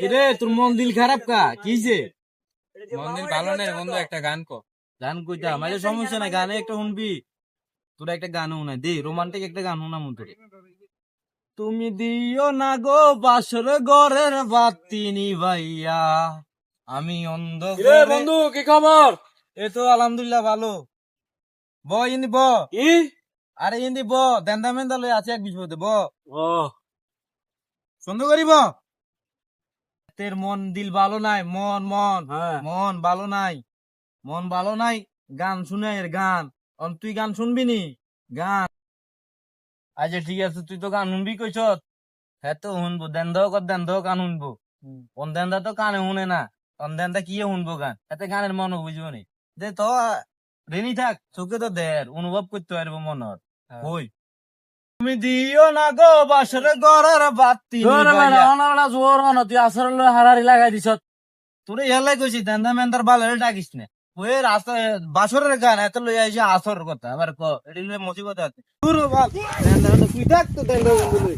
কিরে তোর মন দিল খারাপ কা কিছে? মন দিল ভালো নেই বন্ধু, একটা গান কো। গান কইতা মাঝে সমস্যা নাই, গানে একটা শুনবি। তোরা একটা গান শোনাই দে, রোমান্টিক একটা গান শোনাম তোরে। তুমি দিও না গো বাসর ঘরের বাতি নিভাইয়া, আমি অন্ধ বন্ধু কি খবর? এই তো আলহামদুলিল্লাহ ভালো। ব ইন্দি ব কি? আরে ইন্দি ব দেন্দা মেন্দা লই আছে এক বিপদে ব ও সুন্দর করিব। তের মন দিল ভালো নাই, মন মন হ্যাঁ। মন ভালো নাই, মন ভালো নাই। গান শুনে এর গান তুই গান শুনবি নি? গান আচ্ছা ঠিক আছে, তুই তো গান শুনবি কইছ। হ্যাঁ তো শুনবো, দেন দাও গান শুনবো। কোন দেন্দা তো কানে শুনে না, কোন দেন্দা কি শুনবো গান, এতে গানের মন বুঝবো নি। যে তো রেনি থাক, চোখে তো দের অনুভব করতে পারবো মনের। কই তুমি দিও না গো বাসর ঘরের বাতি নিভাইয়া। জোর তুই আসর হারারি লাগাই দিছ। তোরে এলাই কইছি দেন্দা মেন্দার বালের ডাকিস না। ওই রাস্তা বাসরের গান এত লই আইছে আসর কথা আবার ক এটি লই মুসিবত আছে। তুই থাক তো দেন্দা বন্ধু লই।